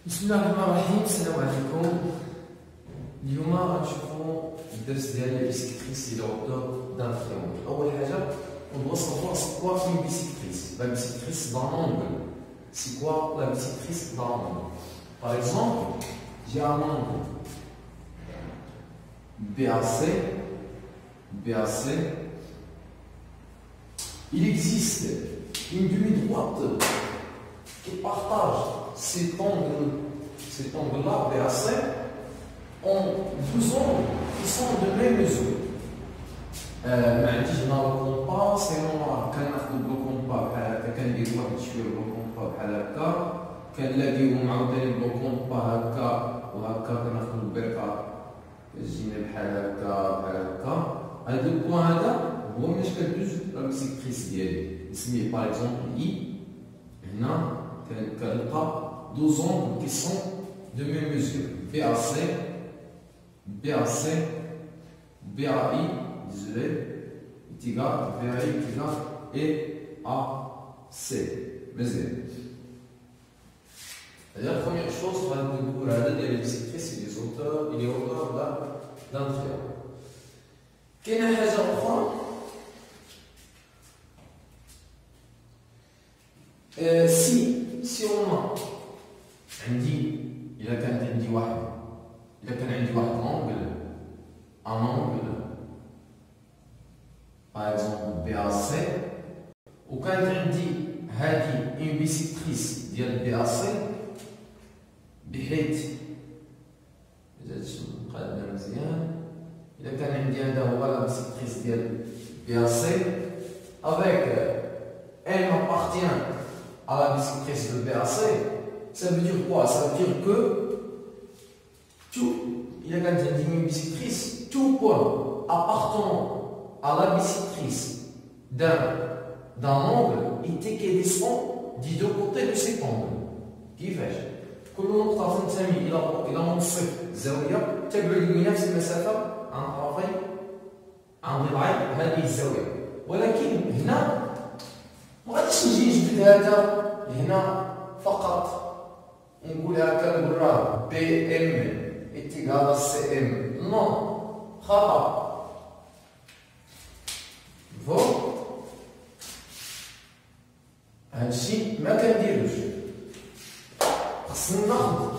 بسم الله الرحمن الرحيم. السلام عليكم. اليوم غنشوفوا الدرس ديال لا بيسيكتريس ديال l'auteur d'un triangle. أول حاجة on doit savoir c'est quoi une bisectrice. La bisectrice d'un angle. C'est quoi la bisectrice d'un angle? Par exemple, j'ai un angle BAC. Il existe une demi-droite qui partage cet angle-là, BAC, en deux angles qui sont de même mesure. ما عنديش هنا لو كومبا سينو كناخدو بلو كومبا بحال هكا كندير واحد شويه بلو كومبا بحال هكا كنلاقيهم عاوتاني بلو كومبا هكا وهكا كناخدو البركه كتجينا بحال هكا هاد البوان هذا هو مناش كدوز لا بيسيكتريس ديالي نسميه باغ اكزومبل اي. هنا كنلقى دو زونغل كي سون دو ميم ميزور BAI désolé, est égal, BAI est égal et AC. Mais la première chose, on va découvrir les bisectrices et les auteurs d'un triangle. Quelle est la raison si on a il a كان عندي واحد un angle par exemple BAC وكانت عندي هذه une bisectrice ديال BAC بحيث نقادنا مزيان إذا كان عندي هذا هو la bisectrice ديال BAC avec elle appartient à la bisectrice de BAC. Ça veut dire quoi? Ça veut dire que tout, il y a quand une bisectrice, tout point appartenant à la bisectrice d'un angle est équidistant des deux côtés de cet angle. كيفاش؟ كل نقطة تنتمي إلى منصف زاوية تبعد بنفس المسافة عن طرفي عن ضلعي هذه الزاوية، ولكن هنا ما غاديش نجي نجبد هذا هنا فقط نقول هكا نقول راه بي ام اتيغال سي ام. نو، خطأ. فو هادشي ما كنديروش. خصنا ناخد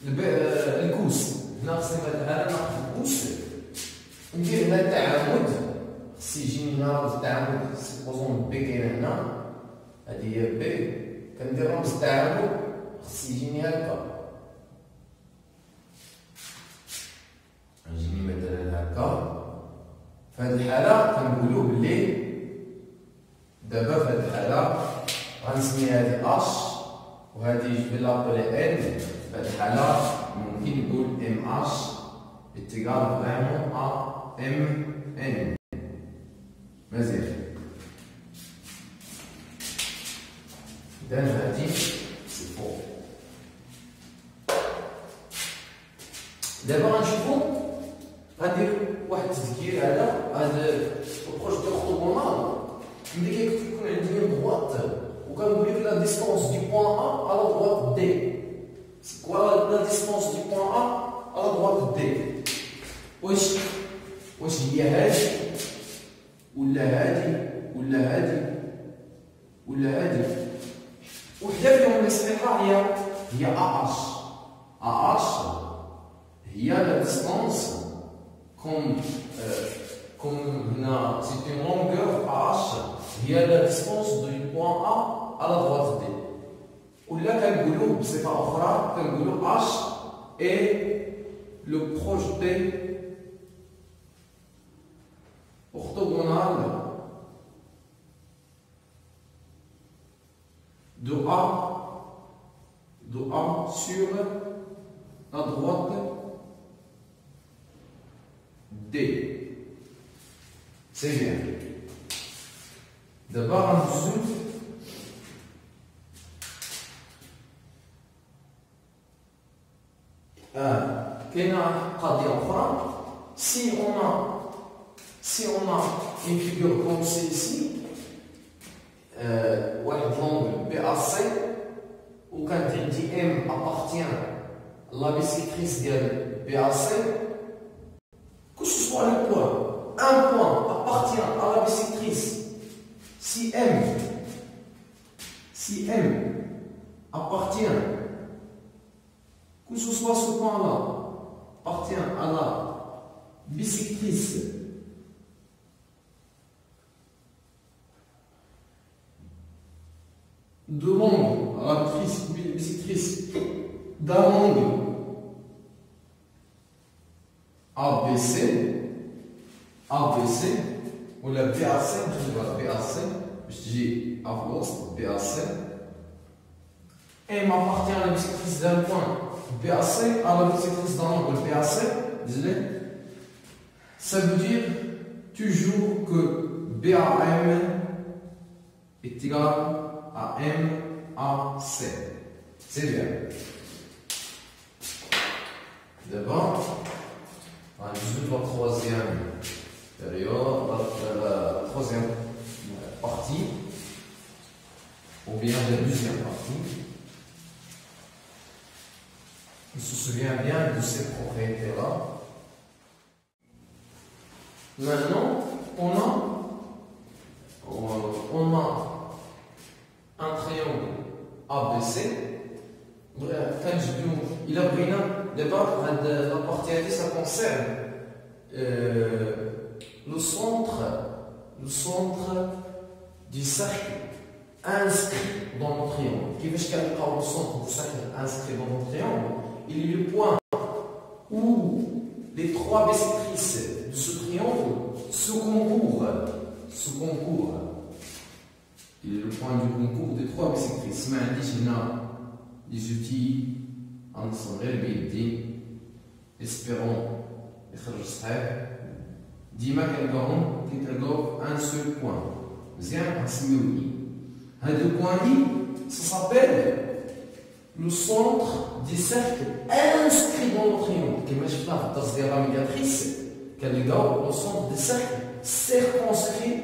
الكوس. هنا خصني هذا ناخد الكوس ندير هنا التعامد. خص يجيني هنا رمز التعامد. سيبوزون بي كاين هنا، هادي هي بي، كندير رمز التعامد خص يجيني هكا. يجيني مثلا هكا. في هاد الحالة كنقولو بلي دابا في هاد الحالة غنسمي هادي اش وهادي بلابلي ان. في هاد الحالة ممكن نقول ام اش اتيغال فريمون ا ام ان. مزيان. إذا هادي سي فوق. دابا غنشوفو غندير واحد التذكير. هذا البروج دو orthogonal ملي كيكون عندي اون droite وكنقول لك لا ديستونس دو بوين ا على droite دي. سي كوا لا ديستونس دو بوين ا على droite دي؟ واش هي هادي ولا هادي ولا هادي ولا هادي؟ وحده فيهم اللي صحيحه هي اش. هي لا ديستونس comme هنا c'est une longueur h هي la distance du point A à la droite D. ولا كنقولوا بصفه اخرى كنقولوا h est le projeté orthogonal de A sur la droite D. C'est bien. D'abord, on zoome. Quelle si on a une figure comme celle-ci, l'angle BAC ou quand il dit M appartient à la bisectrice de BAC, que ce soit le point, un point appartient à la bisectrice. Si M appartient, que ce soit ce point-là, appartient à la bisectrice de l'angle, à la bisectrice d'un angle ABC, ou la BAC, je dis BAC, M appartient à la bisectrice d'un point BAC à la bisectrice d'un angle BAC, ça veut dire toujours que BAM est égal à MAC. C'est bien. D'abord, on a la troisième période, la troisième partie, ou bien la deuxième partie. On se souvient bien de ces propriétés-là. Maintenant, on a un triangle ABC. Quand je dis, il a pris d'abord la partie A, ça concerne le centre du cercle inscrit dans le triangle. Qui veut dire que le centre du cercle inscrit dans le triangle, il est le point où les trois bisectrices de ce triangle se concourent. Il est le point du concours des trois bisectrices. Mais on a des outils ensemble, espérons يخرج صحيح. ديما كنلقاو un seul point. مزيان نسميوه I. هذا البوان I, ça s'appelle le centre du cercle inscrit dans le triangle. كما شفنا في الدرس ديال la médiatrice, كنلقاو le centre du cercle circonscrit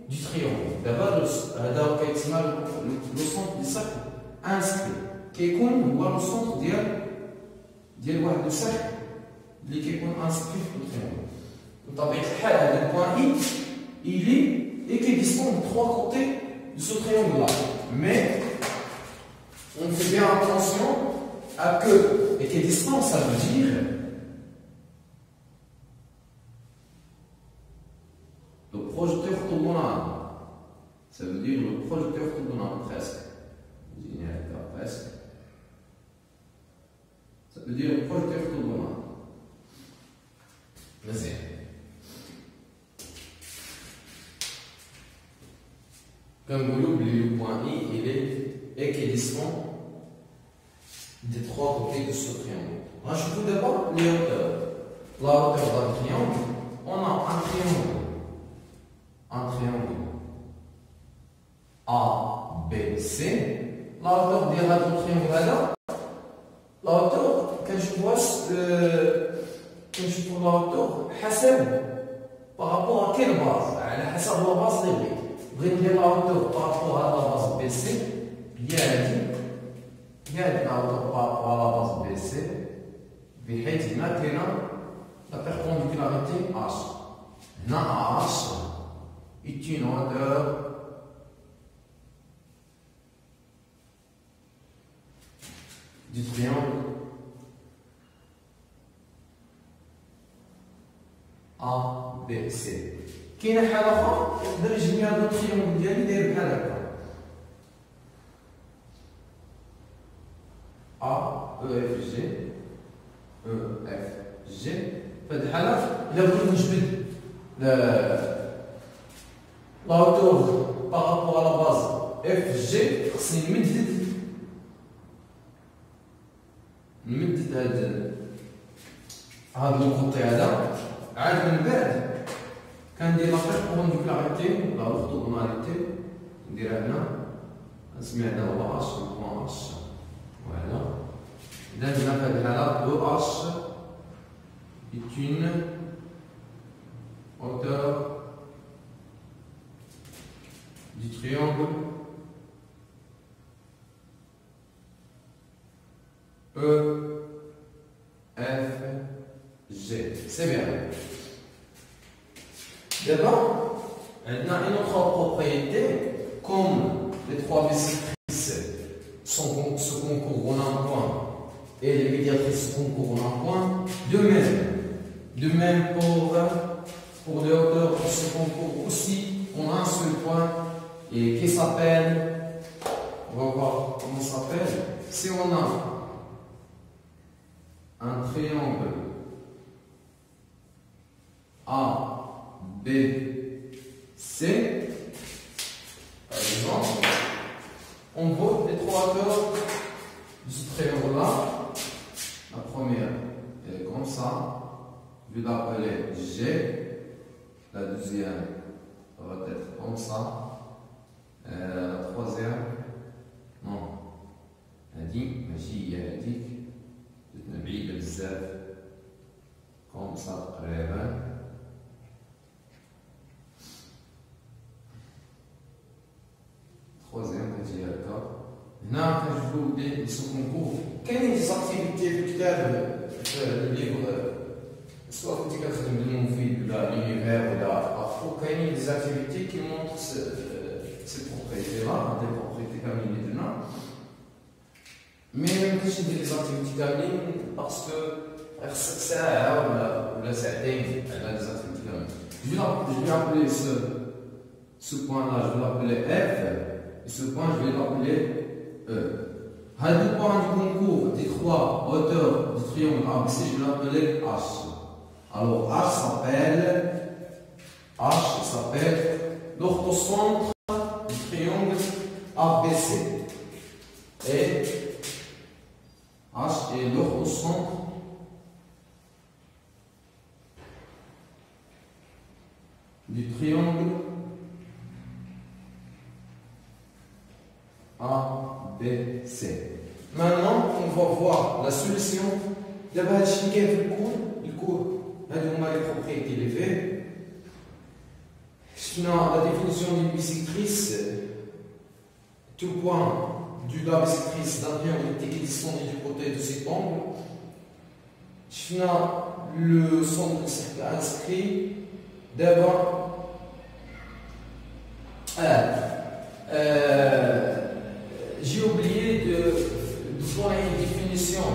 du triangle. D'abord, هذا كيتسمى le centre du cercle inscrit. كيكون هو le centre ديال واحد السرح اللي كيكون inscrit في le triangle. بطبيعة الحال هذا البوان I, il est équidistant de trois côtés de ce triangle-là. Mais on fait bien attention à que équidistant, ça veut dire le projecteur orthogonal. Ça veut dire le projecteur orthogonal, presque. Presque. Ça veut dire le projecteur orthogonal. مزيان. كنقولوا بلي le point I, il est équidistant des trois côtés de ce triangle. Rajoutons d'abord les hauteurs. La hauteur d'un triangle, on a un triangle ABC. La hauteur de هذا الtriangle هذا، la hauteur كنشوفوا la hauteur حسب par rapport à quelle base، على حسب la base اللي بغيت ندير la hauteur par rapport à la base BC، هي la hauteur par rapport à la base BC، بحيث هنا كاينه la perpendicularité H. هنا H est une hauteur du triangle ABC. كاينه حاله اخرى نقدر نجمع هذا التريونغل ديالي داير بحال هكا EFG في هذه الحاله الا بغيت نجبد لا هوتور باغابوغ على باز FG خصني نمدد هذا الخطي هذا، عاد من بعد كندير لا بيربونديكولاريتي ولا لورتوغوناليتي نديرها هنا، نسميها هنا هو اش بوان اش. فوالا اذا هنا في هذه الحاله او اش est une hauteur du triangle E, F, G. C'est bien. D'abord, on a une autre propriété, comme les trois bisectrices se concourent en un point et les médiatrices se concourent en un point, de même pour les hauteurs qui se concourent aussi en un seul point et qui s'appelle, on va voir comment ça s'appelle, si on a un triangle A, B, C, par exemple, on voit les trois hauteurs de ce triangle-là. La première, elle est comme ça. Je vais l'appeler G. La deuxième va être comme ça. La troisième, non. هذه ماشي هي هذيك. جاتنا بعيدة بزاف. comme ça تقريبا. troisième كتجي هكا. هنا كنشوفو لي سو كونكور كاينين دي زاكتيفيتي في الكتاب في الليفر سواء كنتي كتخدم بالمفيد ولا لونيفير ولا افو كاينين دي زاكتيفيتي كي مونطر سي بروبريتي لا دي بروبريتي كاملين اللي درنا مي ميمكنش ندير لي زاكتيفيتي كاملين باسكو خصك ساعه ولا ساعتين على لي زاكتيفيتي كاملين جو vais appeler ce point là je vais l'appeler F et ce point je vais l'appeler E. Le point du concours des trois hauteurs du triangle ABC, je vais l'appeler H. Alors H s'appelle l'orthocentre du triangle ABC. Et H est l'orthocentre du triangle A, B, C. Maintenant, on va voir la solution. D'abord, je vais le cours. Là, on a les propriétés élevées. La définition d'une bisectrice. Tout point de la bisectrice d'un triangle équidistant du côté de cet angle. Je le centre du cercle inscrit. D'abord, j'ai oublié de donner une définition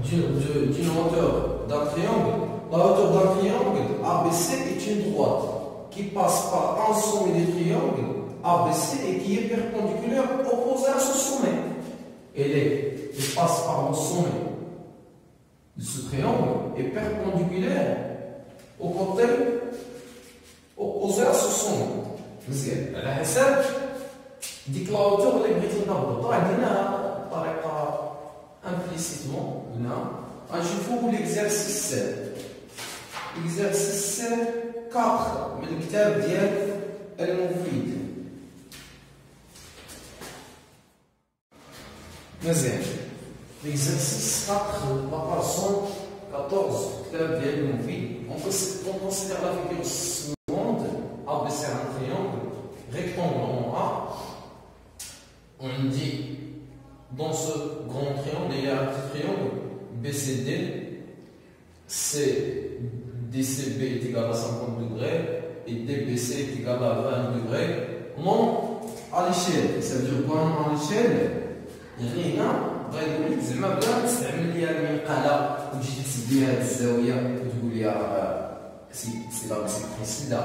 d'une hauteur d'un triangle. La hauteur d'un triangle ABC est une droite qui passe par un sommet du triangle ABC et qui est perpendiculaire opposé à ce sommet. Elle passe par le sommet de ce triangle et perpendiculaire au côté opposé à ce sommet. مزيان على حسب ديك لا هوتور اللي بغيتي نهبطو عندنا بطريقه امبليسيتمون هنا غنشوفو ليكزارسيس 4 من الكتاب ديال المفيد. مزيان ليكزارسيس 4 لا بارسون 14 الكتاب ديال المفيد. On considère la figure suivante. ABC un triangle rectangle en A. On dit dans ce grand triangle il y a un petit triangle BCD. DCB est égal à 50 degrés et DBC est égal à 20 degrés. Non à l'échelle. Ça veut dire quoi à l'échelle? يعني هنا بغا يقول لك زعما بلا تستعمل ليها المنقله وتجي تحسب ليها هاد الزاويه وتقول لي سي لا بيسكتريس لا.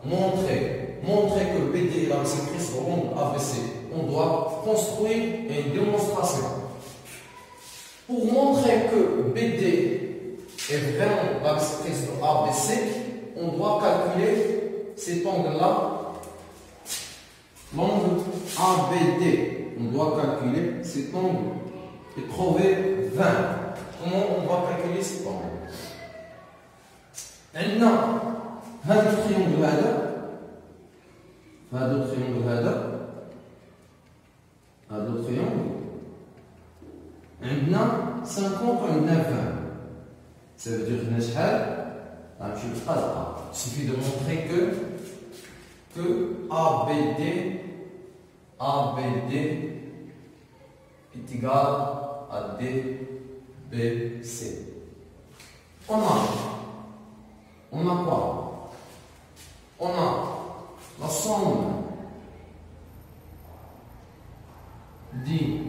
Montrer que BD est la bisectrice ronde ABC. On doit construire une démonstration. Pour montrer que BD est vraiment la bisectrice de ABC, on doit calculer cet angle-là, l'angle ABD. On doit calculer cet angle et trouver 20. Comment on va calculer cet angle? هذا التريونغل هذا التريونغل عندنا 50 وعندنا 20. Ça veut dire هنا شحال غنمشيو للقلقه. Il suffit de montrer que ABD est égal à D, B, C. On a quoi? On a la somme des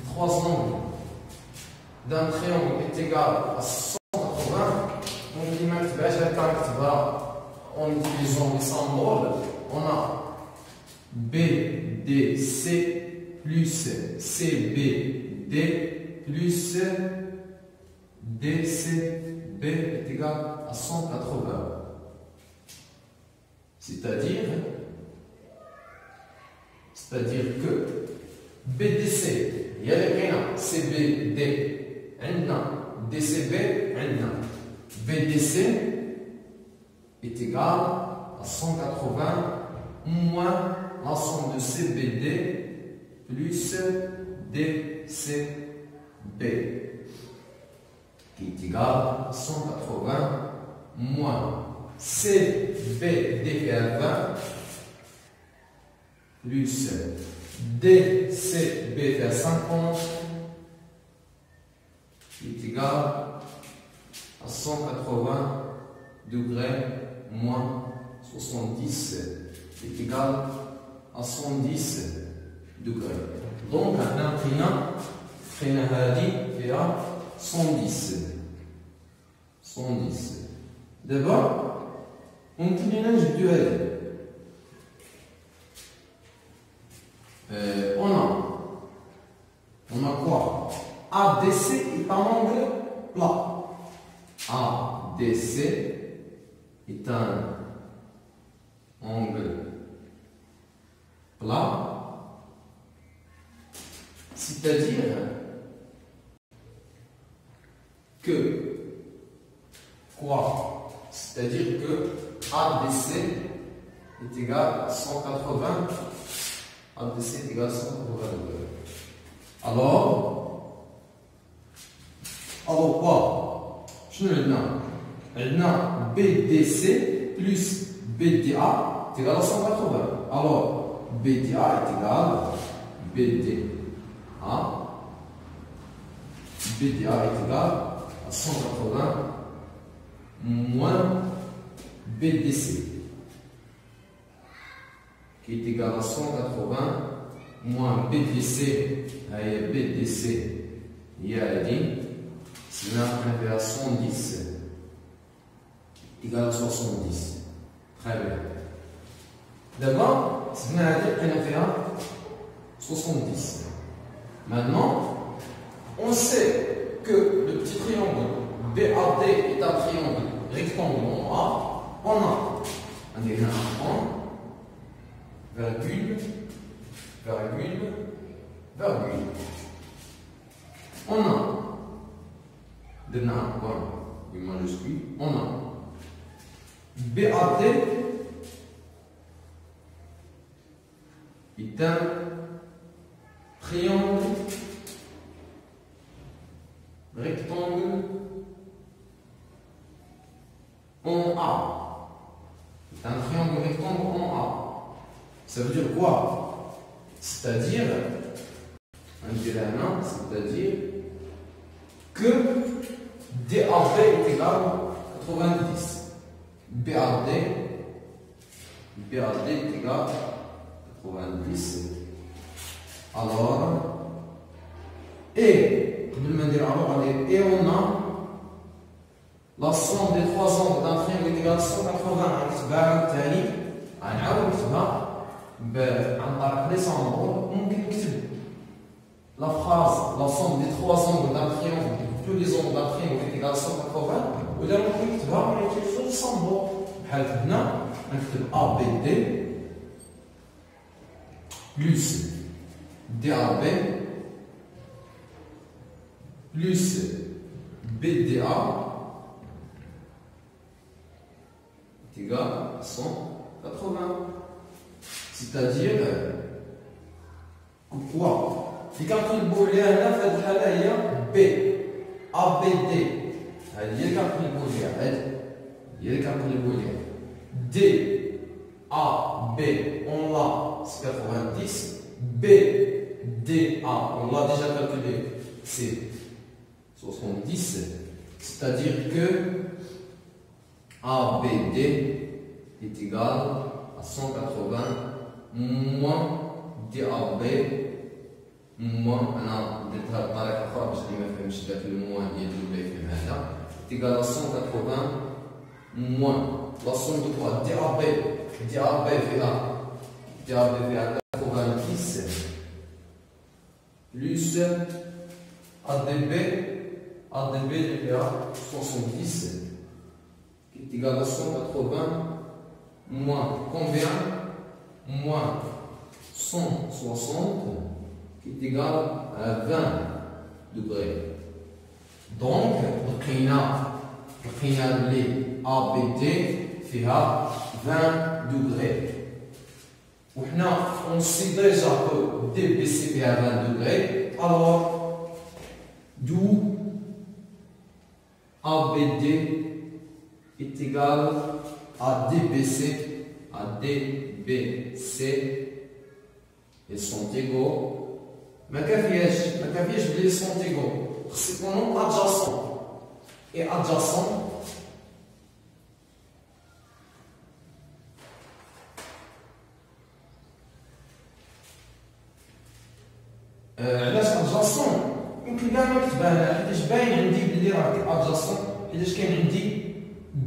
trois angles d'un triangle est égale à 180. Donc, en utilisant les symboles, on a BDC plus CBD plus DCB est égal à 180. C'est-à-dire que BDC, il y a les CBD, DCB, BDC est égal à 180 moins la somme de CBD plus DCB qui est égal à 180 moins CBD fait 20 plus DCB fait 50 qui est égal à 180 degrés moins 70 est égal à 110 degrés. Donc, on a 110. D'abord, on a duel. On a quoi? ADC est un angle plat. ADC est un angle plat, c'est-à-dire que quoi? C'est-à-dire que ADC est égal à 180. ADC est égal à 180 degrés. Alors quoi? Je ne BDC plus BDA est égal à 180. Alors, BDA est égal à BDA est égal à 180 moins BDC qui est égal à 180 moins BDC, il y a c'est là on fait à 110 égal à 70. Très bien. D'abord, c'est bien on fait à 70. Maintenant, on sait que le petit triangle BAD est un triangle rectangle en A. On a un point, virgule. On a un point majuscule. On a BAD est un triangle rectangle en A. C'est un triangle rectangle en A. Ça veut dire quoi? C'est-à-dire que DAB est égal à 90. BAD est égal à 90. Alors, et on a la somme des trois angles d'un triangle est égale à 180. La phrase, la somme des trois angles d'un triangle, tous les angles d'un triangle est égal à 180. Ou là, on utilise le symbole. On écrit ABD plus DAB plus BDA est égal à 180. C'est-à-dire quoi? في كنقلبوا لها في هذه الحاله هي بي ا بي دي. هذه هي اللي كنقلبوا لها. هي اللي كنقلبوا لها دي ا بي اون لا 90. بي DA, on l'a déjà calculé, c'est 70, c'est-à-dire que ABD est égal à 180 moins DAB moins, أنا درتها بطريقة أخرى باش اللي ما فهمش داك الموان ديال ولا يفهم هذا، est égal à 180 moins la somme de quoi DAB VA 90 plus ADB VA 70 qui est égal à 180 moins combien? Moins 160 qui est égal à 20 degrés. Donc, les ABD fait 20 degrés. On sait déjà que DBC fait 20 degrés. Alors, d'où ABD est égal à DBC. Ils sont égaux. ما كافياش بلي sont égaux. خص يكونوا adjacents. Et adjacent علاش adjacent يمكن كاع ما كتبان حيتاش باين عندي بلي راه adjacent حيتاش كاين عندي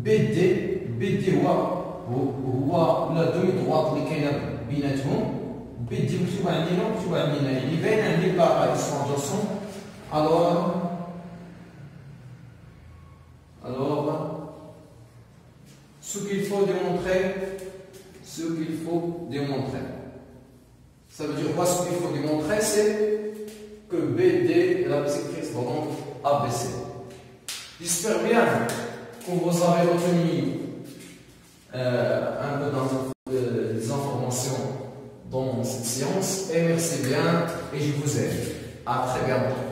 BD هو ولا دومي دغواط اللي كاينه بيناتهم BD مكتوبه عندنا يعني باين عندي بلا ils sont adjacents. Alors, ce qu'il faut démontrer, ça veut dire quoi? Ce qu'il faut démontrer, c'est que BD est la bisectrice de donc ABC. J'espère bien que vous avez retenu un peu des informations dans cette séance et merci bien et je vous aime. À très bientôt.